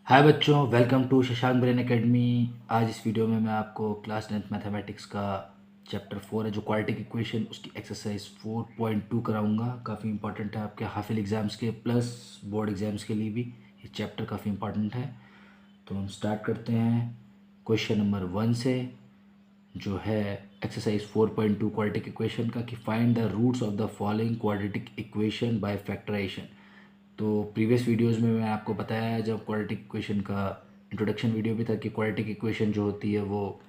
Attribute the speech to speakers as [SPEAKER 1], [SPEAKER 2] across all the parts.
[SPEAKER 1] हाय बच्चों, welcome to Shashank brain academy. आज इस वीडियो में मैं आपको क्लास 10th मैथमेटिक्स का चैप्टर 4 है जो क्वाड्रेटिक इक्वेशन, उसकी एक्सरसाइज 4.2 कराऊंगा। काफ़ी इंपॉर्टेंट है आपके हाफिल एग्ज़ाम्स के प्लस बोर्ड एग्ज़ाम्स के लिए भी ये चैप्टर काफ़ी इंपॉर्टेंट है। तो हम स्टार्ट करते हैं क्वेश्चन नंबर 1 से, जो है एक्सरसाइज 4.2 क्वाड्रेटिक इक्वेशन का, कि find the roots of the following quadratic equation by factorization. तो प्रीवियस वीडियोस में मैं आपको बताया है, जब क्वाड्रेटिक इक्वेशन का इंट्रोडक्शन वीडियो भी था, कि क्वाड्रेटिक इक्वेशन जो होती है वो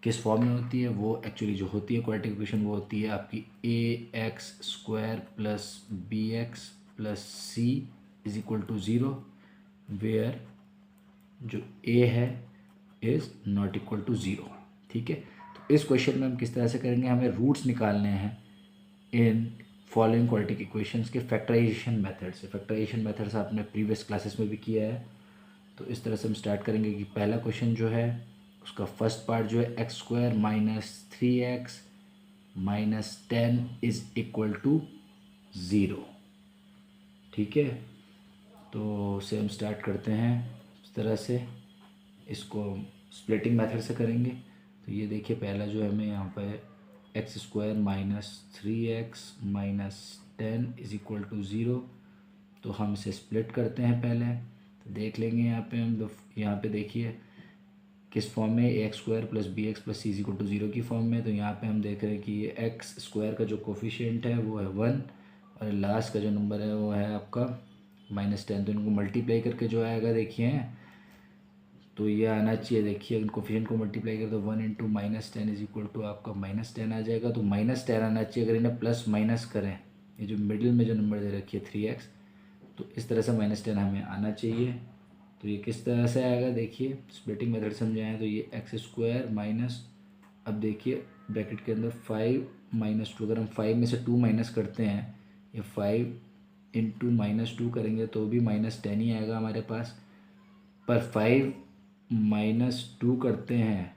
[SPEAKER 1] किस फॉर्म में होती है। वो एक्चुअली जो होती है क्वाड्रेटिक इक्वेशन, वो होती है आपकी A x square plus B x plus C is equal to zero, where जो ए है is not equal to zero. ठीक है, तो इस क्वेश्चन में हम किस तरह से करेंगे, हमें रूट्स निकालने हैं इन फॉलोइंग क्वाड्रेटिक इक्वेशंस के फैक्टराइजेशन मेथड से। फैक्टराइजेशन मेथड्स आपने प्रीवियस क्लासेस में भी किया है। तो इस तरह से हम स्टार्ट करेंगे कि पहला क्वेश्चन जो है उसका फर्स्ट पार्ट जो है x square minus 3x minus 10 is equal to zero. ठीक है, तो उसे हम स्टार्ट करते हैं इस तरह से। इसको स्प्लिटिंग मेथड से करेंगे। तो ये देखिए, पहला जो है हमें यहाँ पे x square minus 3x minus 10 is equal to zero. तो हम इसे स्प्लिट करते हैं पहले। तो देख लेंगे यहाँ पे हम, यहाँ पे देखिए किस फॉर्म में, a x square plus B x plus C is equal to zero की फॉर्म में। तो यहाँ पे हम देख रहे हैं कि ये एक्स स्क्वायर का जो कोफिशिएंट है वो है 1, और लास्ट का जो नंबर है वो है आपका -10। तो इनको मल्टीप्लाई करके जो आएगा देखिए, तो ये आना चाहिए। देखिए कोफिशिएंट को मल्टीप्लाई करें तो 1 इंटू -10 इज इक्वल टू आपका -10 आ जाएगा। तो -10 आना चाहिए। अगर इन्हें प्लस माइनस करें, ये जो मिडिल में जो नंबर दे रखी है 3x, तो इस तरह से -10 हमें आना चाहिए। तो ये किस तरह से आएगा, देखिए स्प्लिटिंग मेथड समझाएं तो ये एक्स स्क्वायर माइनस, अब देखिए ब्रैकेट के अंदर 5 - 2, अगर हम 5 में से 2 माइनस करते हैं, ये 5 इंटू -2 करेंगे तो भी -10 ही आएगा हमारे पास। पर 5 - 2 करते हैं,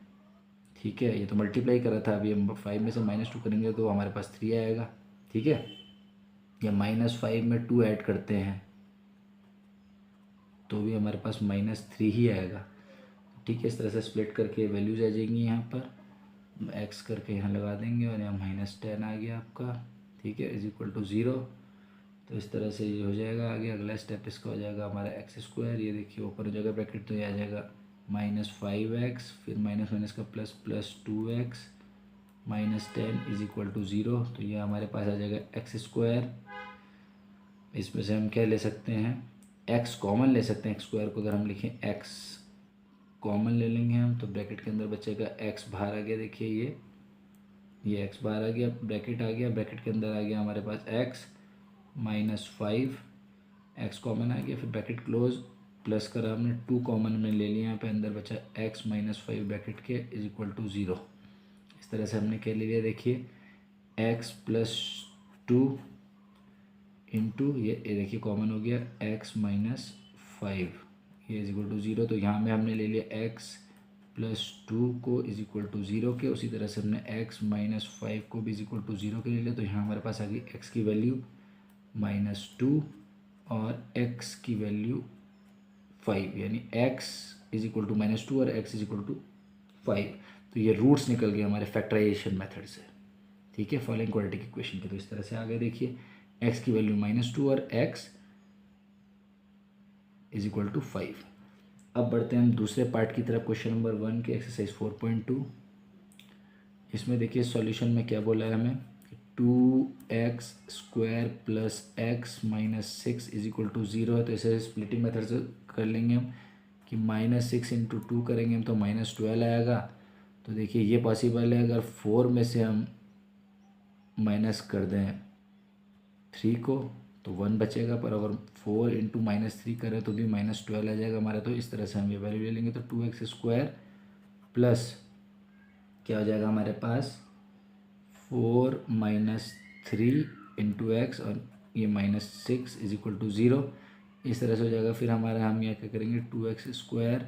[SPEAKER 1] ठीक है, ये तो मल्टीप्लाई करा था, अभी हम 5 में से -2 करेंगे तो हमारे पास 3 आएगा। ठीक है, या -5 में 2 ऐड करते हैं तो भी हमारे पास -3 ही आएगा। ठीक है, इस तरह से स्प्लिट करके वैल्यूज आ जाएंगी। यहाँ पर एक्स करके यहाँ लगा देंगे और यहाँ -10 आ गया आपका। ठीक है, इज इक्वल टू ज़ीरो। तो इस तरह से ये हो जाएगा। आगे अगला स्टेप इसका हो जाएगा हमारा एक्स स्क्वायर, ये देखिए ऊपर हो जाएगा ब्रैकेट, तो ये आ जाएगा -5x, फिर माइनस माइनस का plus plus 2x -10 is equal to zero. तो ये हमारे पास आ जाएगा एक्स स्क्वायर। इसमें से हम क्या ले सकते हैं, एक्स कॉमन ले सकते हैं। एक्स स्क्वायर को अगर हम लिखें एक्स कॉमन ले लेंगे हम, तो ब्रैकेट के अंदर बचेगा एक्स बाहर आ गया। देखिए ये एक्स बाहर आ गया, ब्रैकेट आ गया, ब्रैकेट के अंदर आ गया हमारे पास एक्स -5, एक्स कॉमन आ गया, फिर ब्रैकेट क्लोज, प्लस करा हमने 2 कॉमन में ले लिया, यहाँ पे अंदर बचा एक्स -5 ब्रैकेट के इज इक्वल टू ज़ीरो। इस तरह से हमने क्या ले लिया, देखिए एक्स प्लस 2 इंटू ये देखिए कॉमन हो गया x-5, ये इज इक्वल टू ज़ीरो। तो यहाँ में हमने ले लिया x+2 को इज इक्वल टू ज़ीरो के, उसी तरह से हमने x-5 को भी इज इक्वल टू ज़ीरो के ले लिया। तो यहाँ हमारे पास आ गई x की वैल्यू -2 और x की वैल्यू 5, यानी x इज इक्वल टू -2 और x इज इक्वल टू 5। तो ये रूट्स निकल गए हमारे फैक्टराइजेशन मेथड से। ठीक है, फॉलोइंग क्वाड्रेटिक इक्वेशन के। तो इस तरह से आगे देखिए, x की वैल्यू -2 और x इज इक्वल टू 5। अब बढ़ते हैं हम दूसरे पार्ट की तरफ, क्वेश्चन नंबर 1 के एक्सरसाइज 4.2। इसमें देखिए सॉल्यूशन में क्या बोला है हमें, 2x square plus x minus 6 is equal to zero है। तो इसे स्प्लिटिंग मेथड से कर लेंगे हम, कि -6 इंटू 2 करेंगे हम तो -12 आएगा। तो देखिए ये पॉसिबल है, अगर 4 में से हम माइनस कर दें 3 को तो 1 बचेगा, पर अगर 4 इंटू -3 करें तो भी -12 आ जाएगा हमारा। तो इस तरह से हम ये वैल्यू ले लेंगे। तो 2x स्क्वायर प्लस क्या हो जाएगा हमारे पास, 4 - 3 इंटू एक्स और ये -6 इज इक्वल टू ज़ीरो। इस तरह से हो जाएगा। फिर हमारा हम यहाँ क्या करेंगे, 2x स्क्वायर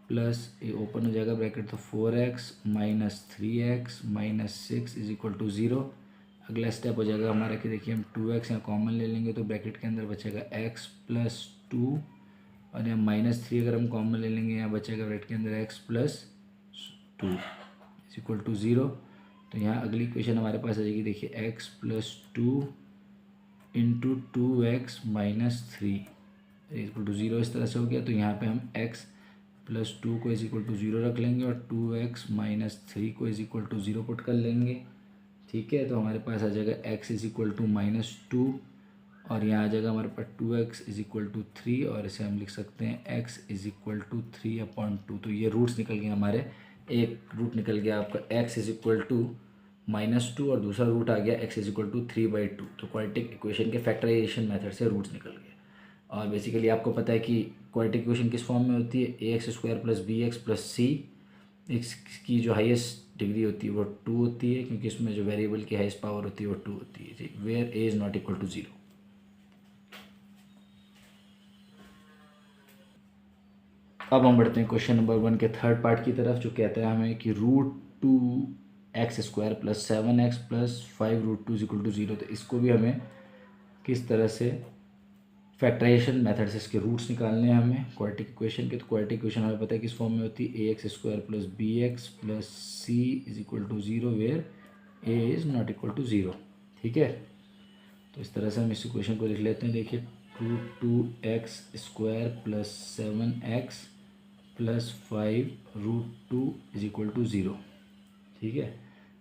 [SPEAKER 1] प्लस ये ओपन हो जाएगा ब्रैकेट, तो 4x -3x -6 is equal to zero. अगला स्टेप हो जाएगा हमारा कि देखिए हम 2x यहाँ कॉमन ले लेंगे, तो ब्रैकेट के अंदर बचेगा x+2 और यहाँ -3 अगर हम कॉमन ले लेंगे, यहाँ बचेगा ब्रैकेट के अंदर x + 2 = 0। तो यहाँ अगली इक्वेशन हमारे पास आ जाएगी, देखिए x + 2 × 2x - 3 = 0। इस तरह से हो गया। तो यहाँ पे हम x + 2 को = 0 रख लेंगे और 2x - 3 को = 0 पुट कर लेंगे। ठीक है, तो हमारे पास आ जाएगा x = -2 और यहाँ आ जाएगा हमारे पास 2x = 3 और इसे हम लिख सकते हैं x = 3/2। तो ये रूट्स निकल गए हमारे। एक रूट निकल गया आपका x = -2 और दूसरा रूट आ गया x = 3/2। तो क्वाड्रेटिक इक्वेशन के फैक्टराइजेशन मेथड से रूट्स निकल गए। और बेसिकली आपको पता है कि क्वाड्रेटिक इक्वेशन किस फॉर्म में होती है, ax² + bx + c। इसकी जो हाईएस्ट डिग्री होती है वो 2 होती है, क्योंकि इसमें जो वेरिएबल की हाईएस्ट पावर होती है वो 2 होती है जी, where a is not equal to 0। अब हम बढ़ते हैं क्वेश्चन नंबर 1 के थर्ड पार्ट की तरफ, जो कहता है हमें कि √2x² + 7x + 5√2 = 0। तो इसको भी हमें किस तरह से फैक्टराइजेशन मेथड से इसके रूट्स निकालने हैं हमें क्वाड्रेटिक इक्वेशन के। तो क्वाड्रेटिक इक्वेशन हमें पता है किस फॉर्म में होती है, ax² + bx + c = 0 where a is not equal to 0। ठीक है, तो इस तरह से हम इस इक्वेशन को लिख लेते हैं। देखिए √2x² + 7x + 5√2 = 0। ठीक है,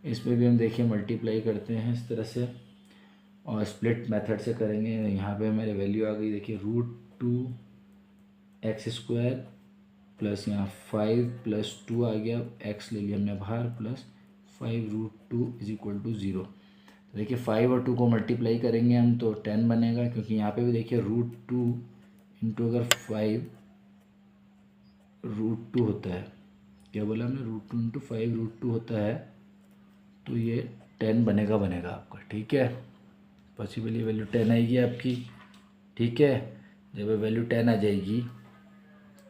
[SPEAKER 1] इसमें भी हम देखिए मल्टीप्लाई करते हैं इस तरह से और स्प्लिट मेथड से करेंगे। यहाँ पे हमारे वैल्यू आ गई, देखिए √2x² प्लस यहाँ 5 + 2 आ गया, x ले लिया हमने बाहर, प्लस 5√2 = 0। तो देखिए 5 और 2 को मल्टीप्लाई करेंगे हम तो 10 बनेगा, क्योंकि यहाँ पे भी देखिए √2 इंटू अगर 5√2 होता है, क्या बोला हमने, √2 × 5√2 होता है, तो ये 10 बनेगा आपका। ठीक है, पॉसिबल ये वैल्यू 10 आएगी आपकी। ठीक है, जब ये वैल्यू 10 आ जाएगी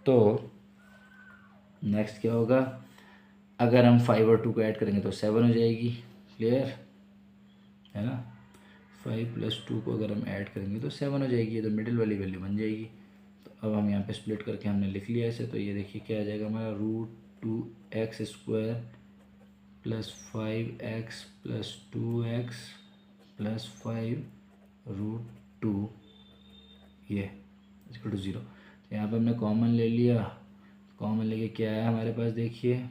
[SPEAKER 1] तो नेक्स्ट क्या होगा, अगर हम 5 और 2 को ऐड करेंगे तो 7 हो जाएगी। क्लियर है ना, 5 + 2 को अगर हम ऐड करेंगे तो 7 हो जाएगी, तो मिडिल वाली वैल्यू बन जाएगी। तो अब हम यहाँ पे स्प्लिट करके हमने लिख लिया ऐसे। तो ये देखिए क्या आ जाएगा हमारा, √2x² + 5x + 2x + 5√2 ये = 0। तो यहाँ पे हमने कॉमन ले लिया, कॉमन लेके क्या आया हमारे पास, देखिए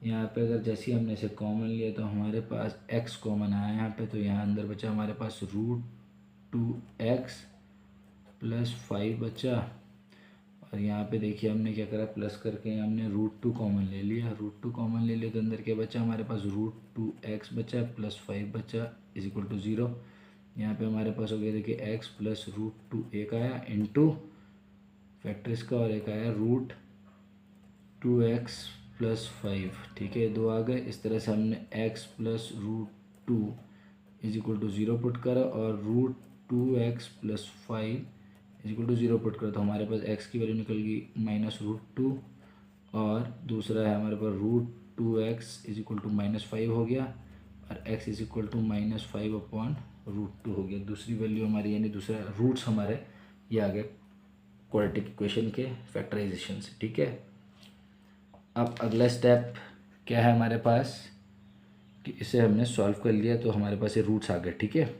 [SPEAKER 1] यहाँ पे अगर जैसे ही हमने इसे कॉमन लिया तो हमारे पास x कॉमन आया यहाँ पे। तो यहाँ अंदर बचा हमारे पास √2x + 5 बचा, और यहाँ पे देखिए हमने क्या करा, प्लस करके हमने √2 कॉमन ले लिया। √2 कॉमन ले लिया तो अंदर क्या बचा हमारे पास, √2x बचा प्लस 5 बचा = 0। यहाँ पे हमारे पास हो गया देखिए x + √2 एक आया इंटू फैक्टर इसका, और एक आया √2x + 5। ठीक है, 2 आ गए। इस तरह से हमने x + √2 = 0 पुट करा और √2x + 5 = 0 पुट करा। तो हमारे पास x की वैल्यू निकल गई -√2 और दूसरा है हमारे पास √2x = -5 हो गया और x = -5/√2 हो गया। दूसरी वैल्यू हमारी यानी दूसरा रूट्स हमारे ये आ गए क्वाड्रेटिक इक्वेशन के फैक्टराइजेशन से। ठीक है, अब अगला स्टेप क्या है हमारे पास कि इसे हमने सॉल्व कर लिया तो हमारे पास ये रूट्स आ गए। ठीक है,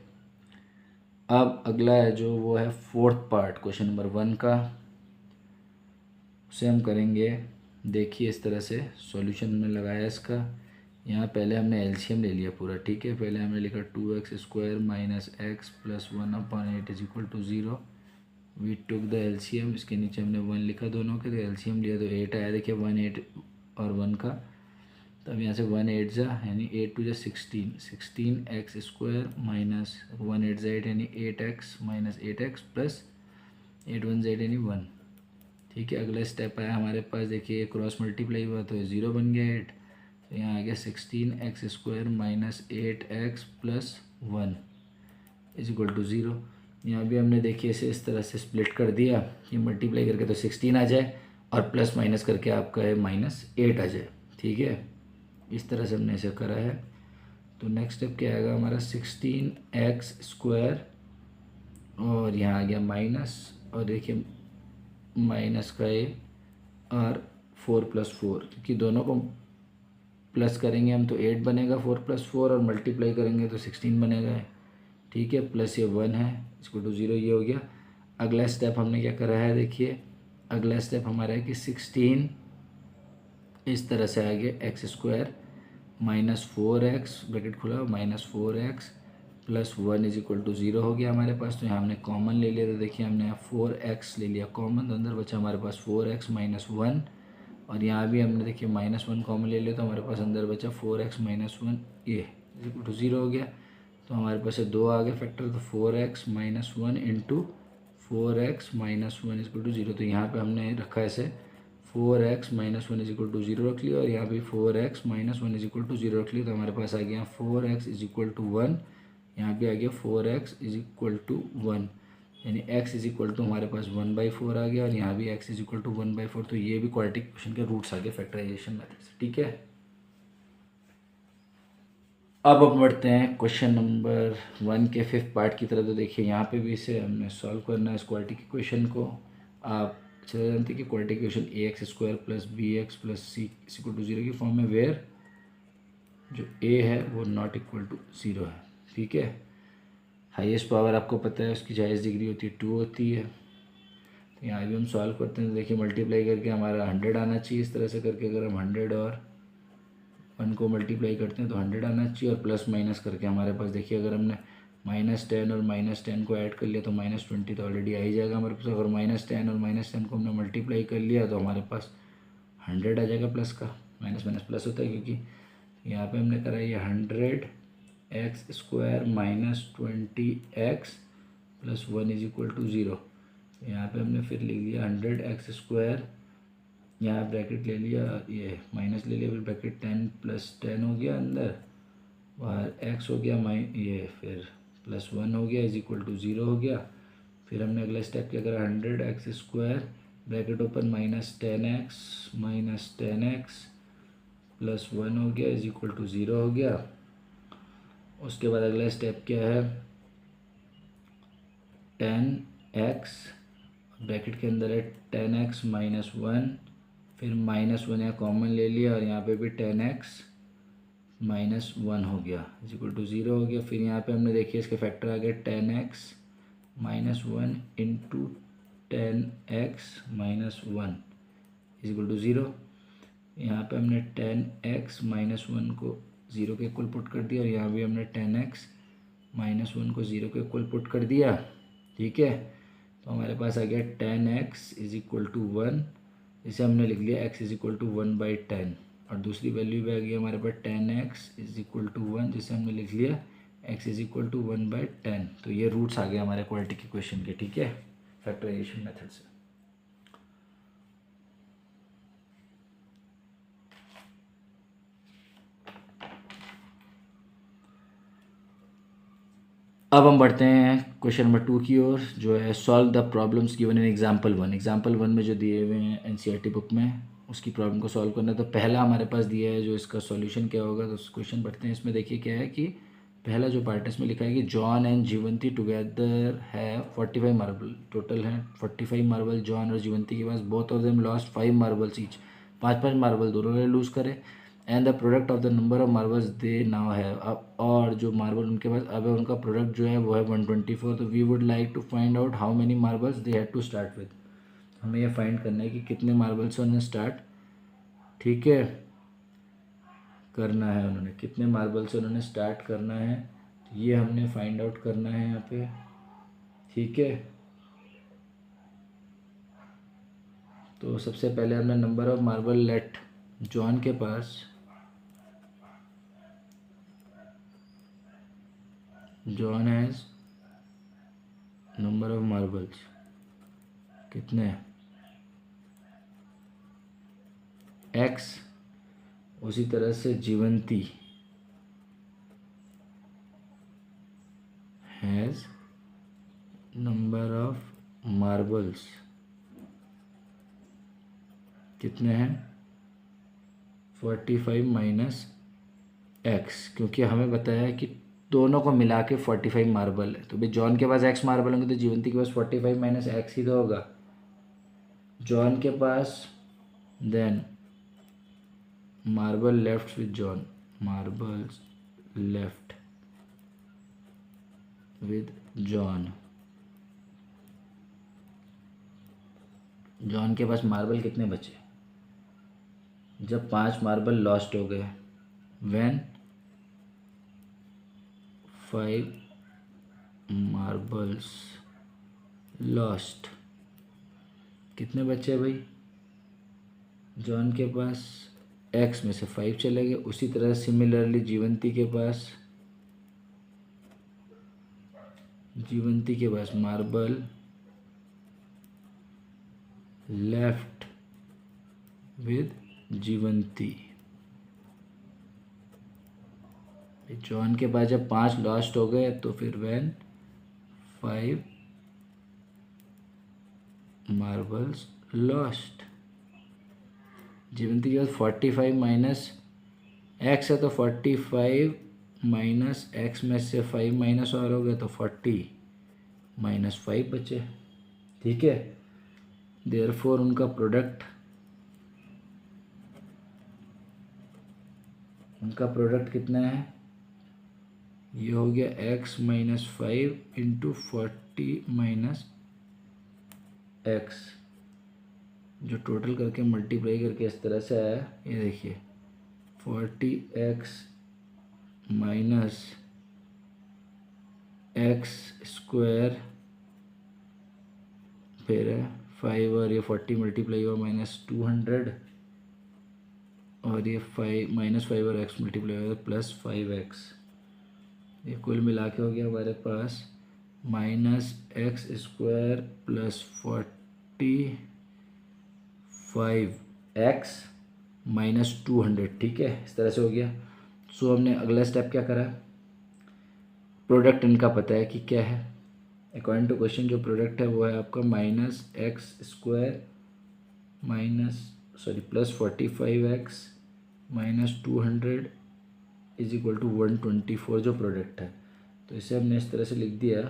[SPEAKER 1] अब अगला है जो वो है फोर्थ पार्ट क्वेश्चन नंबर 1 का, उसे हम करेंगे। देखिए इस तरह से सॉल्यूशन हमने लगाया इसका। यहाँ पहले हमने एलसीएम ले लिया पूरा। ठीक है, पहले हमने लिखा 2x² - x + 1/8 = 0। We took the LCM, इसके नीचे हमने 1 लिखा दोनों के, तो एलसीएम लिया तो 8 आया। देखिए 1 8 और 1 का, तब यहाँ से 1 8 जा यानी 8 2 16, 16x² - 1 8 8 यानी 8x - 8x + 8 1 यानी 1। ठीक है, अगला स्टेप आया हमारे पास, देखिए क्रॉस मल्टीप्लाई हुआ तो 0 बन गया 8। तो यहाँ आ गया 16x² - 8x + 1 = 0। यहाँ भी हमने देखिए इसे इस तरह से स्प्लिट कर दिया कि मल्टीप्लाई करके तो 16 आ जाए और प्लस माइनस करके आपका है -8 आ जाए। ठीक है, इस तरह से हमने इसे करा है। तो नेक्स्ट स्टेप क्या आएगा हमारा, 16x² और यहाँ आ गया माइनस, और देखिए माइनस का ए और 4+4, क्योंकि दोनों को प्लस करेंगे हम तो 8 बनेगा 4+4, और मल्टीप्लाई करेंगे तो 16 बनेगा। ठीक है, प्लस ये 1 है, इसको टू 0, ये हो गया। अगला स्टेप हमने क्या करा है, देखिए अगला स्टेप हमारा है कि 16 इस तरह से आ गया x² -4x ब्रैकेट खुला -4x प्लस 1 = 0 हो गया हमारे पास। तो यहाँ हमने कॉमन ले लिया, तो देखिए हमने यहाँ 4x ले लिया कॉमन, तो अंदर बचा हमारे पास 4x -1, और यहाँ भी हमने देखिए -1 कॉमन ले लिया, तो हमारे पास अंदर बचा 4x -1, ये = 0 हो गया। तो हमारे पास ये 2 आ गए फैक्टर, तो 4x -1 इंटू 4x -1 = 0। तो यहाँ पे हमने रखा ऐसे 4x -1 = 0 रख लिया, और यहाँ भी 4x -1 = 0 रख लिया। तो हमारे पास आ गया 4x = 1, यहाँ भी आ गया 4x = 1, यानी x हमारे पास 1/4 आ गया, और यहाँ भी x = 1/4। तो ये भी क्वाड्रेटिक इक्वेशन के रूट्स आ गए फैक्टराइजेशन मेथड से। ठीक है, अब बढ़ते हैं क्वेश्चन नंबर 1 के 5th पार्ट की तरफ। तो देखिए यहाँ पे भी इसे हमने सॉल्व करना है इस क्वाड्रेटिक इक्वेशन को। आप चले जानते हैं कि quadratic equation ax² + bx + c = 0 की फॉर्म में, वेयर जो a है वो नॉट इक्वल टू 0 है। ठीक है, हाईएस्ट पावर आपको पता है उसकी जायज़ डिग्री होती है 2 होती है। तो यहाँ भी हम सॉल्व करते हैं, तो देखिए मल्टीप्लाई करके हमारा 100 आना चाहिए। इस तरह से करके अगर हम 100 और 1 को मल्टीप्लाई करते हैं तो 100 आना चाहिए, और प्लस माइनस करके हमारे पास देखिए अगर हमने -10 और -10 को ऐड कर लिया तो -20 तो ऑलरेडी आ ही जाएगा हमारे पास। अगर -10 और -10 को हमने मल्टीप्लाई कर लिया तो हमारे पास 100 आ जाएगा प्लस का। माइनस माइनस प्लस होता है, क्योंकि यहाँ पे हमने करा ये 100x² -20x + 1 = 0। यहाँ पे हमने फिर लिख दिया 100x², यहाँ ब्रैकेट ले लिया, ये माइनस ले लिया, फिर ब्रैकेट 10 + 10 हो गया अंदर, बाहर x हो गया ये फिर +1 हो गया = 0 हो गया। फिर हमने अगला स्टेप क्या करा, 100x² ब्रैकेट ओपन -10x + 1 हो गया = 0 हो गया। उसके बाद अगला स्टेप क्या है, 10x ब्रैकेट के अंदर है 10x - 1, फिर -1 यहाँ कॉमन ले लिया, और यहाँ पे भी 10x - 1 हो गया = 0 हो गया। फिर यहाँ पे हमने देखिए इसके फैक्टर आ गए 10x - 1 इंटू 10x - 1 = 0। यहाँ पे हमने 10x - 1 को 0 के इक्वल पुट कर दिया, और यहाँ भी हमने 10x - 1 को 0 के इक्वल पुट कर दिया। ठीक है, तो हमारे पास आ गया 10x = 1, इसे हमने लिख लिया x = 1/10, और दूसरी वैल्यू भी आ गई हमारे पास 10x = 1, जिसे हमने लिख लिया x = 1/10। तो ये रूट्स आ गए हमारे क्वाड्रेटिक इक्वेशन के। ठीक है, फैक्टराइजेशन मेथड से। अब हम बढ़ते हैं क्वेश्चन नंबर 2 की ओर, जो है solve the problems given in example 1। Example 1 में जो दिए हुए हैं एनसीईआरटी बुक में, उसकी प्रॉब्लम को सॉल्व करना है। तो पहला हमारे पास दिया है जो इसका सॉल्यूशन क्या होगा, तो क्वेश्चन पढ़ते हैं। इसमें देखिए क्या है कि पहला जो पार्ट है इसमें लिखा है कि जॉन एंड जीवंती टुगेदर है 45 मार्बल, टोटल है 45 मार्बल जॉन और जीवंती के पास। Both of them lost 5 marbles each, 5-5 marble दोनों ने लूज़ करे। And the product of the number of marbles they now have, अब और जो मार्बल उनके पास अब है उनका प्रोडक्ट जो है वो है 124। तो we would like to find out how many marbles they had to start with. हमें ये फाइंड करना है कि कितने मार्बल से उन्होंने स्टार्ट, ठीक है, करना है। उन्होंने कितने मार्बल से उन्होंने स्टार्ट करना है, तो ये हमने फाइंड आउट करना है यहाँ पे। ठीक है, तो सबसे पहले हमने number of marble let John के पास, John has number of marbles कितने हैं, x। उसी तरह से Jeevanti has number of marbles कितने हैं, 45 माइनस x, क्योंकि हमें बताया है कि दोनों को मिला के 45 मार्बल है। तो भाई जॉन के पास x मार्बल होंगे तो जीवंती के पास 45 माइनस x ही तो होगा। जॉन के पास, then marble left with John, marbles left with John. John के पास मार्बल कितने बचे जब 5 मार्बल लॉस्ट हो गए, व्हेन 5 मार्बल्स लॉस्ट, कितने बचे भाई जॉन के पास, एक्स में से 5 चले गए। उसी तरह सिमिलरली जीवंती के पास मार्बल लेफ्ट विद जीवंती। जॉन के पास जब 5 लॉस्ट हो गए तो फिर व्हेन 5 मार्बल्स लॉस्ट, जीवंती के पास 45 माइनस एक्स है तो 45 माइनस एक्स में से 5 माइनस और हो गए तो 40 माइनस 5 बचे। ठीक है, देयरफॉर उनका प्रोडक्ट कितना है, ये हो गया x minus 5 into 40 minus x, जो टोटल करके मल्टीप्लाई करके इस तरह से आया। ये देखिए 40x माइनस एक्स स्क्वायर, फिर 5 और ये 40 मल्टीप्लाई हुआ माइनस 200, और ये 5 माइनस 5 और x मल्टीप्लाई हुआ प्लस 5x। ये कुल मिला के हो गया हमारे पास minus x square plus 45x minus 200। ठीक है, इस तरह से हो गया। सो हमने अगला स्टेप क्या करा, प्रोडक्ट इनका पता है कि क्या है। अकॉर्डिंग टू क्वेश्चन जो प्रोडक्ट है वो है आपका minus x square plus 45x minus 200 is equal to 124 जो प्रोडक्ट है। तो इसे हमने इस तरह से लिख दिया,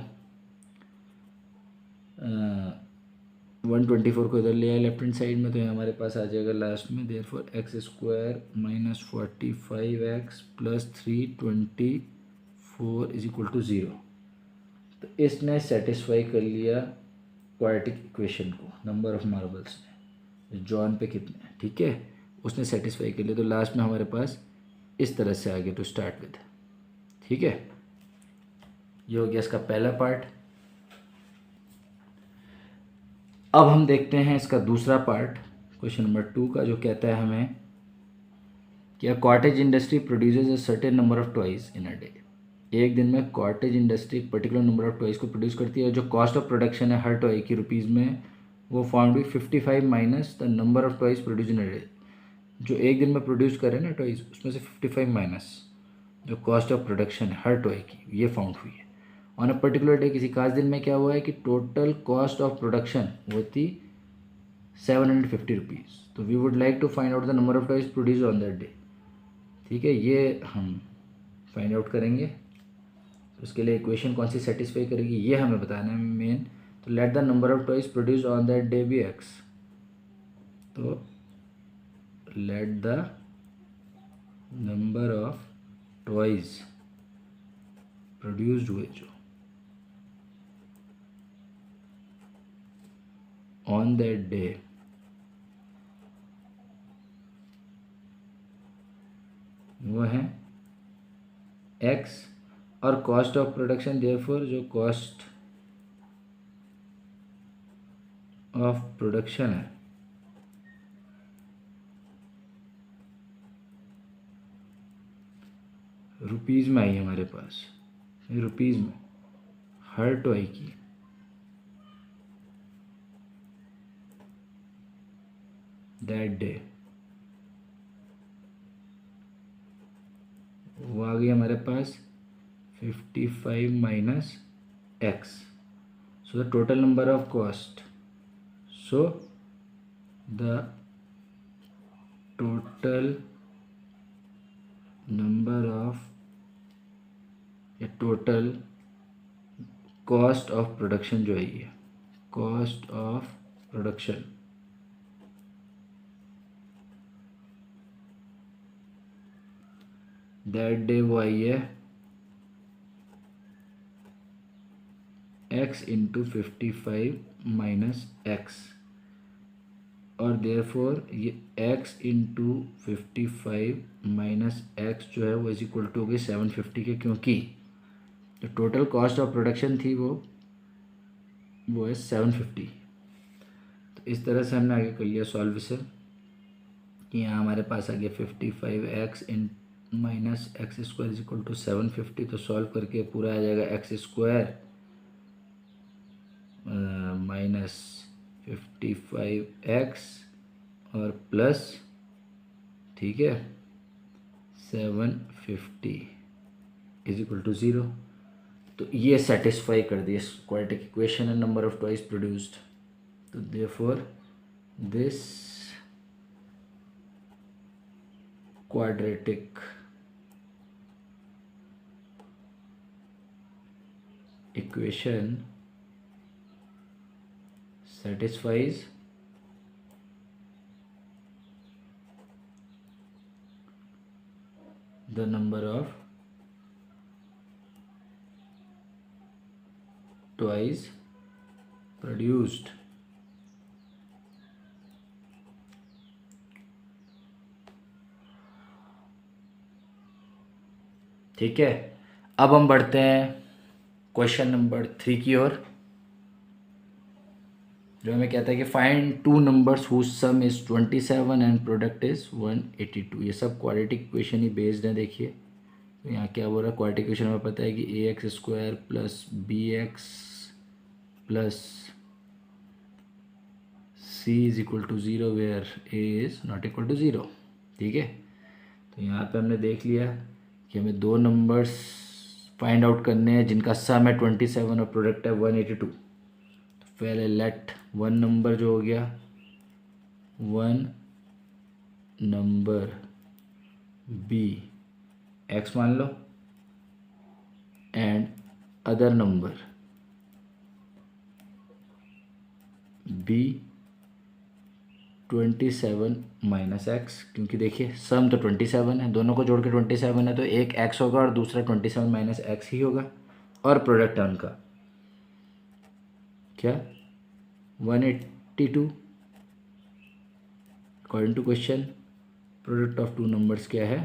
[SPEAKER 1] 124 को इधर ले आए लेफ्ट हैंड साइड में, तो ये हमारे पास आ जाएगा लास्ट में therefore x square minus 45x plus 324 is equal to 0। तो इसने सेटिस्फाई कर लिया क्वाड्रेटिक इक्वेशन को, नंबर ऑफ मार्बल्स ने, जॉन पे कितने हैं। ठीक है, उसने सेटिस्फाई कर लिया। तो लास्ट में हमारे पास इस तरह से आगे टू स्टार्ट विद। ठीक है, ये हो गया इसका पहला पार्ट। अब हम देखते हैं इसका दूसरा पार्ट, क्वेश्चन नंबर 2 का, जो कहता है हमें कि cottage industry produces a certain number of toys in a day. एक दिन में कॉटेज इंडस्ट्री एक पर्टिकुलर नंबर ऑफ टॉयज को प्रोड्यूस करती है। जो कॉस्ट ऑफ प्रोडक्शन है हर टॉय की रुपीज़ में, वो फाउंड हुई 55 minus the number of toys produce in a day. जो एक दिन में प्रोड्यूस करे ना टॉयज, उसमें से 55 माइनस जो कॉस्ट ऑफ प्रोडक्शन है हर टॉय की, ये फाउंड हुई है। ऑन अ पर्टिकुलर डे, किसी खास दिन में क्या हुआ है कि टोटल कॉस्ट ऑफ प्रोडक्शन होती 750 रुपीज़। तो we would like to find out the number of toys produce on that day. ठीक है, ये हम फाइंड आउट करेंगे। तो उसके लिए इक्वेशन कौन सी सेटिस्फाई करेगी ये हमें बताना है मेन। तो let the number of toys produce on that day be x. तो let the number of toys produced हुए जो ऑन दैट डे वो है एक्स, और कॉस्ट ऑफ प्रोडक्शन देयरफॉर जो कॉस्ट ऑफ प्रोडक्शन है रुपीज़ में आई हमारे पास, रुपीज़ में हर टॉय की दैट डे, वो आ गई हमारे पास 55 minus x. So the total number of cost, so the total number of या टोटल कॉस्ट ऑफ प्रोडक्शन जो है ये cost of production that day वो आई है x इंटू 55 माइनस एक्स, और देयरफॉर ये x इंटू 55 माइनस एक्स जो है वो इज इक्वल टू हो गई 750 के, क्योंकि जो टोटल कॉस्ट ऑफ प्रोडक्शन थी वो है 750। तो इस तरह से हमने आगे कर लिया सॉल्व इसे, कि यहाँ हमारे पास आ गया 55x in minus x square is equal to 750। तो सॉल्व करके पूरा आ जाएगा एक्स स्क्वायर माइनस 55x और प्लस, ठीक है, 750 इज इक्वल टू 0। तो ये सेटिस्फाई कर दिया quadratic equation and number of twice produced. तो therefore this quadratic equation satisfies the number of twice produced। ठीक है, अब हम बढ़ते हैं क्वेश्चन नंबर 3 की ओर, जो हमें कहता है कि find two numbers whose sum is 27 and product is 182। ये सब क्वाड्रेटिक इक्वेशन ही बेस्ड है। देखिए तो यहाँ क्या बोल रहा है, क्वाड्रेटिक इक्वेशन हमें पता है कि a x square plus B x plus C is equal to 0 where a is not equal to 0। ठीक है, तो यहाँ पे हमने देख लिया कि हमें दो नंबर्स फाइंड आउट करने हैं जिनका सम है 27 और प्रोडक्ट है 182। तो पहले लेट वन नंबर जो हो गया, वन नंबर बी एक्स मान लो, and other number be 27 minus x, क्योंकि देखिए सम तो 27 है, दोनों को जोड़ के 27 है, तो एक एक्स होगा और दूसरा 27 माइनस एक्स ही होगा, और प्रोडक्ट है उनका क्या 182। According to question product of two numbers क्या है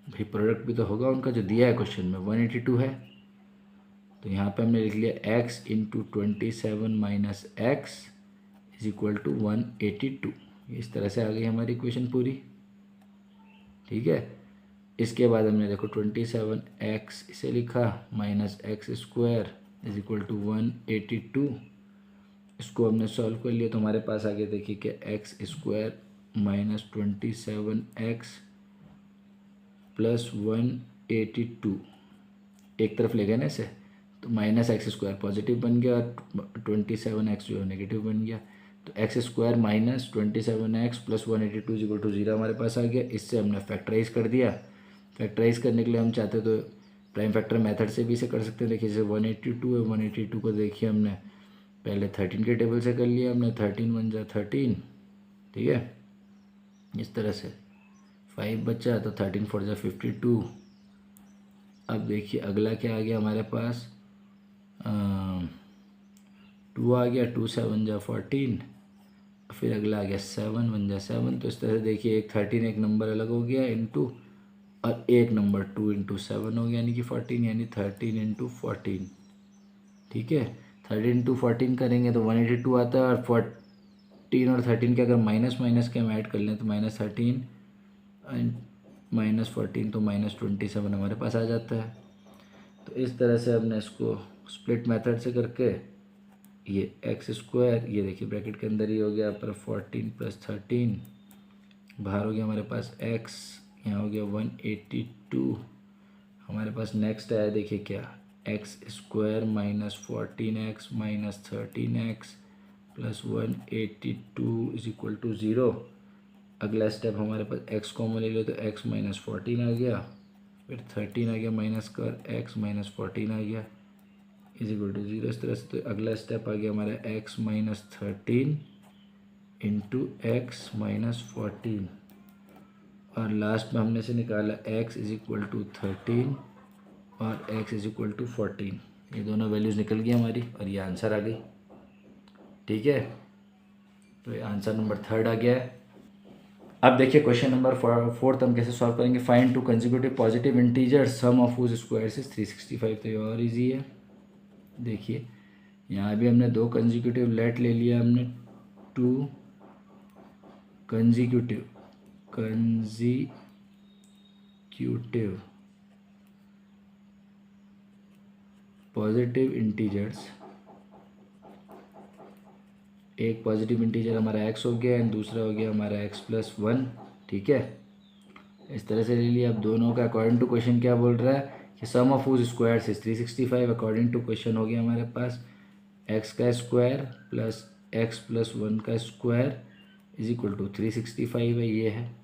[SPEAKER 1] भाई, प्रोडक्ट भी तो होगा उनका जो दिया है क्वेश्चन में 182 है। तो यहाँ पे हमने लिख लिया x into 27 minus x is equal to 182। इस तरह से आ गई हमारी इक्वेशन पूरी। ठीक है, इसके बाद हमने देखो 27x इसे लिखा minus x square is equal to 182। इसको हमने सॉल्व कर लिया, तो हमारे पास आगे देखिए कि x square minus 27x plus 182 एक तरफ ले गए ना इसे, तो माइनस एक्स स्क्वायर पॉजिटिव बन गया और 27x जो है नेगेटिव बन गया। तो x square minus 27x plus 182 is equal to 0 हमारे पास आ गया। इससे हमने फैक्टराइज कर दिया। फैक्टराइज करने के लिए हम चाहते तो प्राइम फैक्टर मेथड से भी इसे कर सकते हैं। देखिए जैसे 182 है, 182 को देखिए हमने पहले 13 के टेबल से कर लिया हमने, 13 बन जा 13। ठीक है, इस तरह से 5 बचा तो 13 4 जा 52। अब देखिए अगला क्या आ गया हमारे पास, 2 आ गया, 2 7 जा 14, फिर अगला आ गया 7 1 जा 7। तो इस तरह से देखिए एक 13 एक नंबर अलग हो गया इंटू, और एक नंबर 2 इंटू 7 हो गया यानी कि 14, यानी 13 इंटू 14। ठीक है, 13 इंटू 14 करेंगे तो 182 आता है, और 14 और 13 के अगर माइनस माइनस के हम ऐड कर लें तो माइनस 13 एंड माइनस 14 तो माइनस 27 हमारे पास आ जाता है। तो इस तरह से हमने इसको स्प्लिट मेथड से करके ये एक्स स्क्वायर, ये देखिए ब्रैकेट के अंदर ही हो गया पर 14 प्लस 13, बाहर हो गया हमारे पास एक्स, यहाँ हो गया 182। हमारे पास नेक्स्ट आया देखिए क्या, x square minus 14x minus 13x plus 182 is equal to 0। अगला स्टेप हमारे पास x कॉमन ले लो तो x माइनस 14 आ गया, फिर 13 आ गया माइनस कर x माइनस 14 आ गया इज इक्वल टू 0। इस तरह से तो अगला स्टेप आ गया हमारा x minus 13 into X minus 14 और लास्ट में हमने से निकाला x इज इक्वल टू 13 और x इज इक्वल टू 14। ये दोनों वैल्यूज़ निकल गई हमारी और ये आंसर आ गई। ठीक है, तो ये आंसर नंबर 3 आ गया है। अब देखिए क्वेश्चन नंबर 4 हम कैसे सॉल्व करेंगे। Find two consecutive positive integers sum of whose squares is 365। तो ये और इजी है। देखिए यहाँ भी हमने 2 कंसेक्यूटिव लेट ले लिया हमने, 2 कंसेक्यूटिव पॉजिटिव इंटीजर्स। एक पॉजिटिव इंटीजर हमारा x हो गया एंड दूसरा हो गया हमारा x+1। ठीक है, इस तरह से ले लिया। अब दोनों का अकॉर्डिंग टू क्वेश्चन क्या बोल रहा है कि sum of whose squares is 365। According to question हो गया हमारे पास x का स्क्वायर प्लस x+1 का स्क्वायर इज इक्वल टू 365 है, ये है।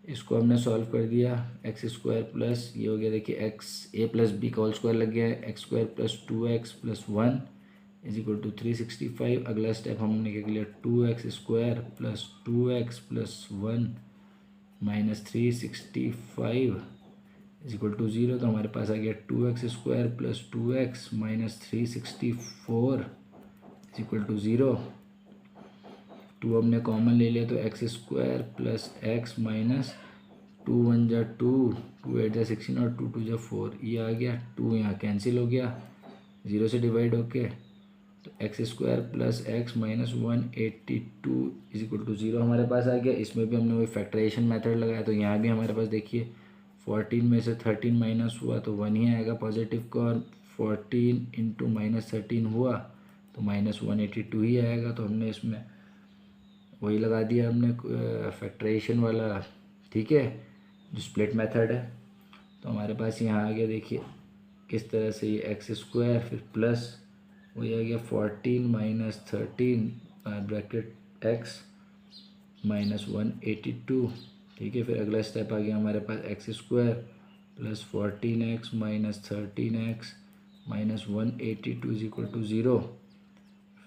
[SPEAKER 1] इसको हमने सॉल्व कर दिया, एक्स स्क्वायर प्लस ये हो गया, देखिए एक्स ए प्लस बी का होल स्क्वायर लग गया है, x square plus 2x+1 is equal to 365। अगला स्टेप हमने क्या किया, 2x square plus 2x+1 minus 365 is equal to 0। तो हमारे पास आ गया 2x square plus 2x minus 364 is equal to 0। 2 हमने कॉमन ले लिया तो x square plus x minus 2 1 जा 2, 2 8 जा 16 और 2 2 जा 4, ये आ गया। 2 यहाँ कैंसिल हो गया 0 से डिवाइड होके, तो x square plus x minus 182 is equal to 0 हमारे पास आ गया। इसमें भी हमने वही फैक्टराइजेशन मेथड लगाया, तो यहाँ भी हमारे पास देखिए 14 में से 13 माइनस हुआ तो 1 ही आएगा पॉजिटिव का, और 14 इंटू माइनस 13 हुआ तो माइनस 182 ही आएगा। तो हमने इसमें वही लगा दिया हमने फैक्टराइजेशन वाला। ठीक है, जो स्प्लिट मेथड है। तो हमारे पास यहाँ आ गया, देखिए किस तरह से, ये एक्स स्क्वायर फिर प्लस वही आ गया 14 माइनस 13 ब्रैकेट एक्स माइनस 182। ठीक है, फिर अगला स्टेप आ गया हमारे पास x square plus 14x minus 13x minus 182 is equal to 0।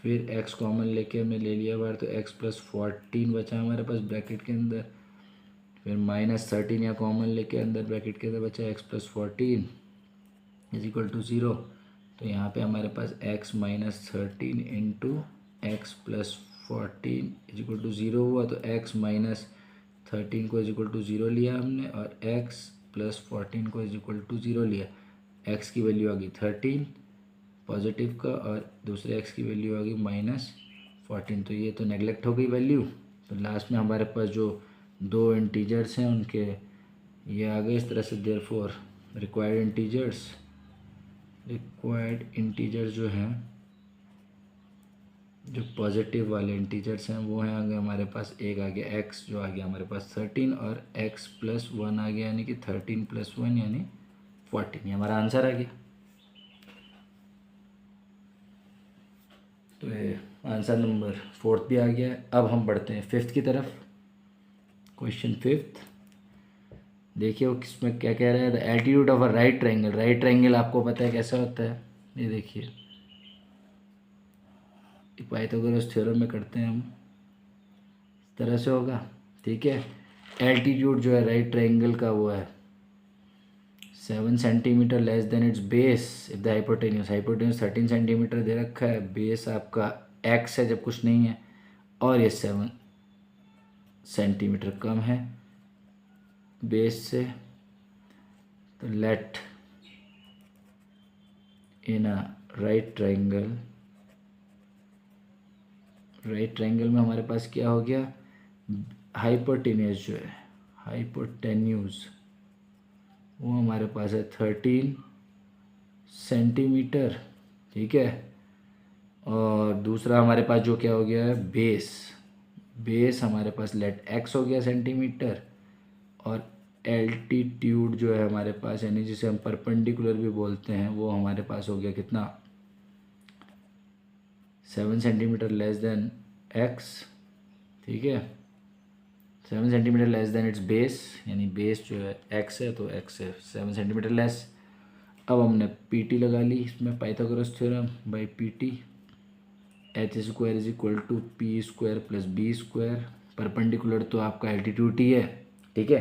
[SPEAKER 1] फिर x कॉमन लेके हमने ले लिया बार, तो x प्लस 14 बचा हमारे पास ब्रैकेट के अंदर, फिर माइनस 13 या कॉमन लेके अंदर ब्रैकेट के अंदर बचा x+14 इज इक्वल टू 0। तो यहाँ पे हमारे पास x minus 13 into x+14 is equal to 0 हुआ। तो x माइनस 13 को इज इक्वल टू 0 लिया हमने और x+14 को इज इक्वल टू 0 लिया। x की वैल्यू आ गई 13 पॉजिटिव का और दूसरे x की वैल्यू आ गई -14। तो ये तो नेगलेक्ट हो गई वैल्यू। तो लास्ट में हमारे पास जो 2 इंटीजर्स हैं उनके ये आ गए इस तरह से। देयरफॉर रिक्वायर्ड इंटीजर्स जो हैं, जो पॉजिटिव वाले इंटीजर्स हैं वो हैं, आ गए हमारे पास। एक आ गया x जो आ गया हमारे पास 13 और x+1 आ गया, यानी कि 13 + 1 यानी 14। ये हमारा आंसर आ गया। तो ये आंसर नंबर 4 भी आ गया है। अब हम बढ़ते हैं 5th की तरफ। क्वेश्चन 5 देखिए वो किसमें क्या कह रहा है। The altitude of a right triangle. Right triangle आपको पता है कैसा होता है, ये देखिए पाइथागोरस थ्योरम में करते हैं हम, इस तरह से होगा। ठीक है, एल्टीट्यूड जो है राइट ट्रायंगल का वो है 7 centimetre less than its base if the hypotenuse 13 centimetre दे रखा है, बेस आपका x है जब कुछ नहीं है, और ये 7 सेंटीमीटर कम है बेस से। तो let in a right triangle में हमारे पास क्या हो गया, हाइपोटेन्यूज जो है, हाइपोटेन्यूज वो हमारे पास है 13 सेंटीमीटर। ठीक है, और दूसरा हमारे पास जो क्या हो गया है, बेस हमारे पास लेट x हो गया सेंटीमीटर, और एल्टीट्यूड जो है हमारे पास, यानी जिसे हम परपेंडिकुलर भी बोलते हैं, वो हमारे पास हो गया कितना, 7 सेंटीमीटर लेस देन x। ठीक है, 7 centimetre less than its base, यानी बेस जो है x है तो x है 7 सेंटीमीटर लेस। अब हमने PT लगा ली इसमें, Pythagoras theorem by PT। H square is equal to P square plus B square, perpendicular तो आपका एल्टीट्यूड ही है, ठीक है।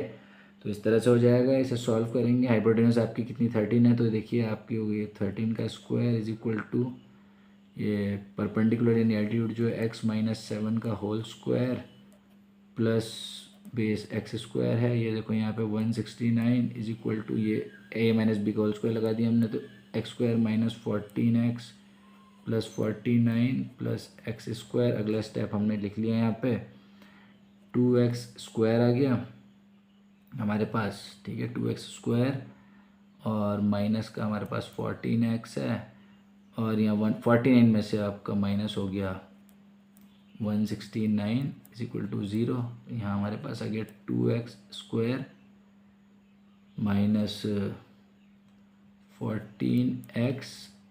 [SPEAKER 1] तो इस तरह से हो जाएगा, इसे सॉल्व करेंगे। हाइपोटेन्यूज आपकी कितनी 13 है, तो देखिए आपकी हो गई 13 का स्क्वायर इज इक्वल टू ये परपेंडिकुलर यानी एल्टीट्यूड जो है एक्स माइनस 7 का whole square plus base X square है। ये देखो यहाँ पे 169 इज इक्वल टू ये ए माइनस बी का होल स्क्वायर लगा दिया हमने, तो x square minus 14x plus 49 plus x square. अगला स्टेप हमने लिख लिया यहाँ पे 2x स्क्वायर आ गया हमारे पास, ठीक है, 2x स्क्वायर और माइनस का हमारे पास 14x है, और यहाँ 149 में से आपका माइनस हो गया 169 इज इक्वल टू 0। यहाँ हमारे पास आ गया 2x स्क्वायर माइनस 14x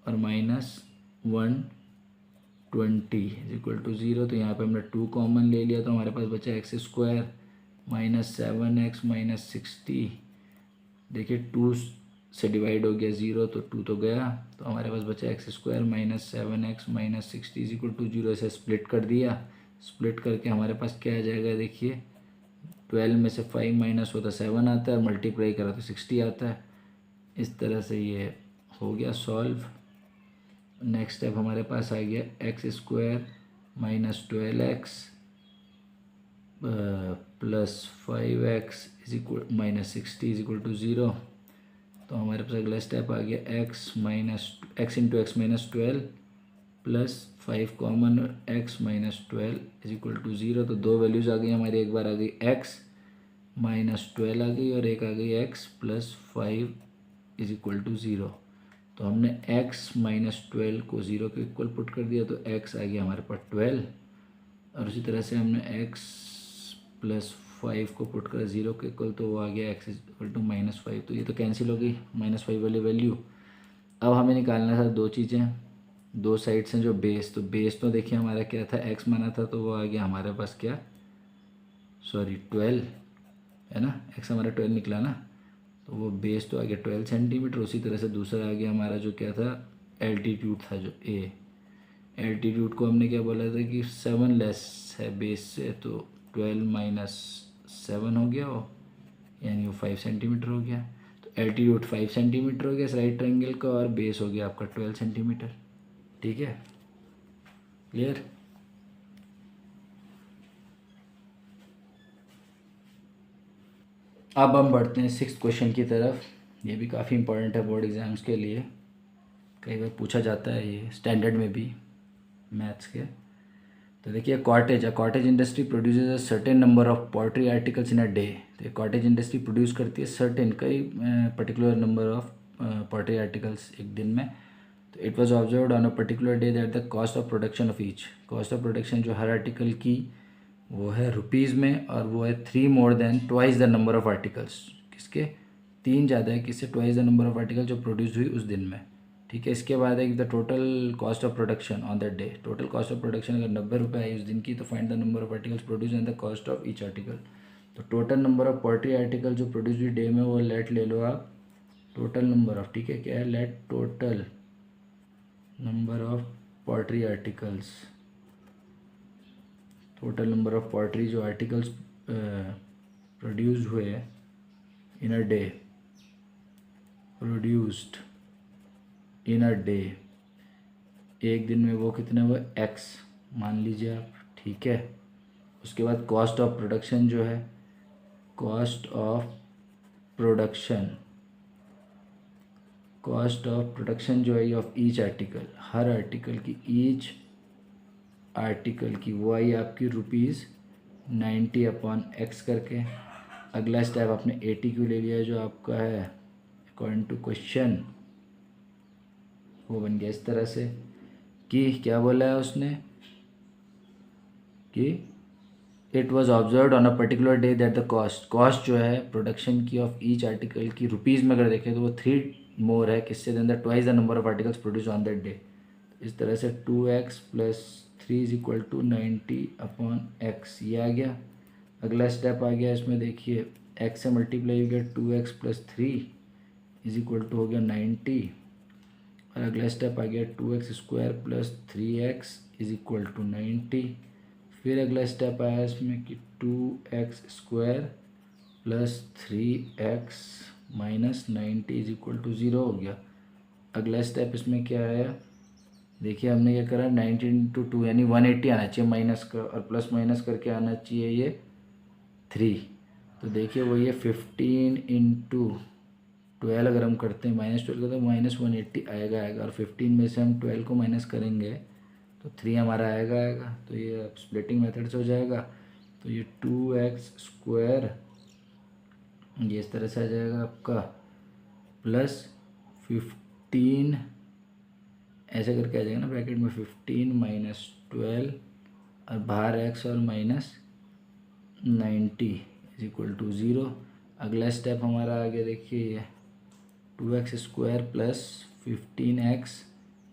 [SPEAKER 1] और माइनस 120 इज इक्वल टू 0। तो यहाँ पे हमने 2 कॉमन ले लिया, तो हमारे पास बचा X square minus 7x minus 60। देखिए 2 से डिवाइड हो गया 0, तो 2 तो गया, तो हमारे पास बचा X square minus 7x minus 60 is equal to 0। से स्प्लिट कर दिया, स्प्लिट करके हमारे पास क्या आ जाएगा, देखिए 12 में से 5 माइनस होता 7 आता है, और मल्टीप्लाई करा तो 60 आता है। इस तरह से ये हो गया सॉल्व। नेक्स्ट स्टेप हमारे पास आ गया X square minus 12x plus 5x is equal minus 60 is equal to 0। तो हमारे पास अगला स्टेप आ गया x into X minus 12 plus 5 common x minus 12 is equal to 0। तो 2 वैल्यूज़ आ गई हमारी, एक बार आ गई x माइनस 12 आ गई और एक आ गई x plus 5 is equal to 0। तो हमने x माइनस 12 को 0 के इक्वल पुट कर दिया, तो x आ गया हमारे पास 12, और उसी तरह से हमने x प्लस 5 को पुट करा 0 के इक्वल, तो वो आ गया x इक्वल टू माइनस 5। तो ये तो कैंसिल हो गई -5 वाली वैल्यू। अब हमें निकालना था 2 चीज़ें, 2 साइड्स हैं जो बेस, तो बेस तो देखिए हमारा क्या था, x माना था, तो वो आ गया हमारे पास क्या, सॉरी 12 है ना, x हमारा 12 निकला ना, तो वो बेस तो आ गया 12 सेंटीमीटर। उसी तरह से दूसरा आ गया हमारा जो क्या था, एल्टीट्यूड था जो एल्टीट्यूड को हमने क्या बोला था कि 7 लेस है बेस से, तो 12 माइनस 7 हो गया वो, यानी वो 5 सेंटीमीटर हो गया। तो एल्टीट्यूड 5 सेंटीमीटर हो गया इस राइट ट्रायंगल का, और बेस हो गया आपका 12 सेंटीमीटर, ठीक है, क्लियर। अब हम बढ़ते हैं 6th क्वेश्चन की तरफ। ये भी काफ़ी इंपॉर्टेंट है बोर्ड एग्ज़ाम्स के लिए, कई बार पूछा जाता है ये स्टैंडर्ड में भी मैथ्स के। तो देखिए cottage industry produces a certain number of poultry articles in a day. तो कॉटेज इंडस्ट्री प्रोड्यूस करती है सर्टेन कई particular number of poultry articles एक दिन में। तो it was observed on a particular day that the cost of production of each, cost of production जो हर article की वो है रुपीज़ में, और वो है 3 more than twice the number of articles. किसके 3 ज़्यादा है, किससे twice the number of article जो प्रोड्यूस हुई उस दिन में, ठीक है। इसके बाद है the total cost of production on that day. Total cost of production अगर 90 रुपये है उस दिन की, तो find the number of articles produce and the cost of each article. तो total number of poultry article जो प्रोड्यूस हुई डे में, वो लेट ले लो आप टोटल नंबर ऑफ, ठीक है, क्या है, let total number of poultry articles, total number of poultry जो आर्टिकल्स प्रोड्यूस हुए in a day, produced in a day, एक दिन में वो कितने हुए, x मान लीजिए आप, ठीक है। उसके बाद कॉस्ट ऑफ प्रोडक्शन जो है, cost of production, cost of production जो है of each article, her article की, ईच आर्टिकल की, वो आई आपकी ₹90 अपॉन x करके। अगला स्टेप आपने 80 क्यों ले लिया जो आपका है अकॉर्डिंग टू क्वेश्चन, वो बन गया इस तरह से कि क्या बोला है उसने कि it was observe on a particular day that the cost जो है प्रोडक्शन की ऑफ ईच आर्टिकल की रुपीज़ में अगर देखें तो वो 3 मोर है, किससे, then the twice the number of articles produce on that day. इस तरह से 2x plus 3 is equal to 90 upon x, ये आ गया। अगला स्टेप आ गया इसमें, देखिए x से मल्टीप्लाई हो गया 2x plus 3 is equal to हो गया 90 और अगला स्टेप आ गया 2x² plus 3x is equal to 90। फिर अगला स्टेप आया इसमें कि 2x² plus 3x minus 90 is equal to 0 हो गया। अगला स्टेप इसमें क्या आया, देखिए हमने क्या करा 90 इंटू 2 यानी 180 आना चाहिए माइनस का, और प्लस माइनस करके आना चाहिए ये 3। तो देखिए वही है 15 इंटू 12 अगर हम करते हैं -12 का तो -180 आएगा और 15 में से हम 12 को माइनस करेंगे तो 3 हमारा आएगा। तो ये अब स्प्लिटिंग मेथड से हो जाएगा। तो ये 2x² ये इस तरह से आ जाएगा आपका प्लस 15 ऐसे करके आ जाएगा ना ब्रैकेट में 15 माइनस 12 और बाहर x और माइनस 90 इज इक्वल टू 0। अगला स्टेप हमारा आ गया, देखिए 2x² plus 15x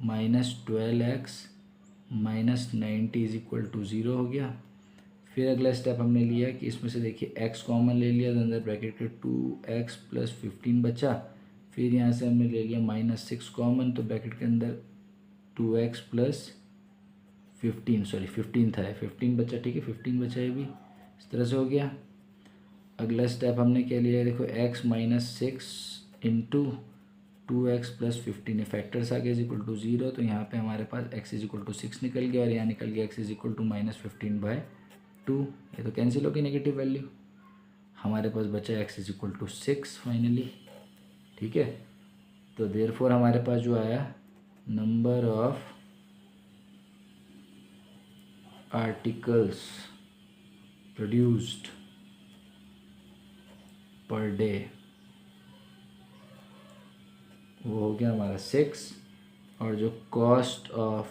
[SPEAKER 1] minus 12x minus 90 is equal to 0 हो गया। फिर अगला स्टेप हमने लिया कि इसमें से देखिए x कॉमन ले लिया तो अंदर ब्रैकेट के 2x प्लस 15 बचा। फिर यहाँ से हमने ले लिया -6 कॉमन तो ब्रैकेट के अंदर 2x प्लस 15 था 15 बचा, ठीक है 15 बचा ये भी इस तरह से हो गया। अगला स्टेप हमने क्या लिया, देखो x minus 6 into 2x plus 15 factors आ गए इज इक्वल टू 0। तो यहाँ पे हमारे पास x इज इक्वल टू 6 निकल गया और यहाँ निकल गया x इज इक्वल टू -15/2। ये तो कैंसिल होगी नेगेटिव वैल्यू, हमारे पास बचा x is equal to 6 finally, ठीक है। तो देयरफॉर हमारे पास जो आया number of articles produced per day वो हो गया हमारा 6। और जो कॉस्ट ऑफ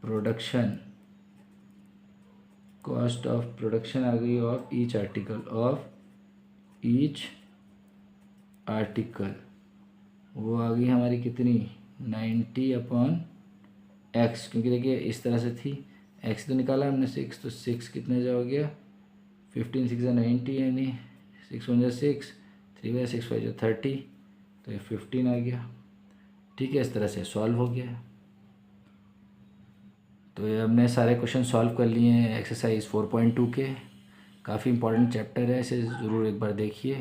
[SPEAKER 1] प्रोडक्शन आ गई ऑफ ईच आर्टिकल वो आ गई हमारी कितनी 90/x, क्योंकि देखिए इस तरह से थी x तो निकाला हमने 6 तो 6 कितने जा हो गया 15 6 90 यानी 6 1 6 3 6 5 30 तो ये 15 आ गया, ठीक है। इस तरह से सॉल्व हो गया। तो ये हमने सारे क्वेश्चन सॉल्व कर लिए हैं एक्सरसाइज 4.2 के। काफ़ी इंपॉर्टेंट चैप्टर है, इसे ज़रूर एक बार देखिए,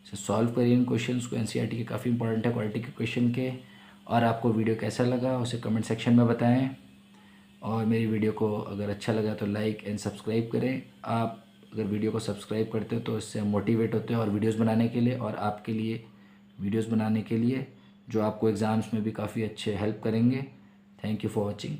[SPEAKER 1] इसे सॉल्व करिए इन क्वेश्चंस को। एनसीईआरटी के काफ़ी इंपॉर्टेंट है क्वालिटी के क्वेश्चन के। और आपको वीडियो कैसा लगा उसे कमेंट सेक्शन में बताएं। और मेरी वीडियो को अगर अच्छा लगा तो लाइक एंड सब्सक्राइब करें। आप अगर वीडियो को सब्सक्राइब करते हो तो इससे मोटिवेट होते हैं और वीडियोस बनाने के लिए, और आपके लिए वीडियोस बनाने के लिए जो आपको एग्ज़ाम्स में भी काफ़ी अच्छे हेल्प करेंगे। Thank you for watching.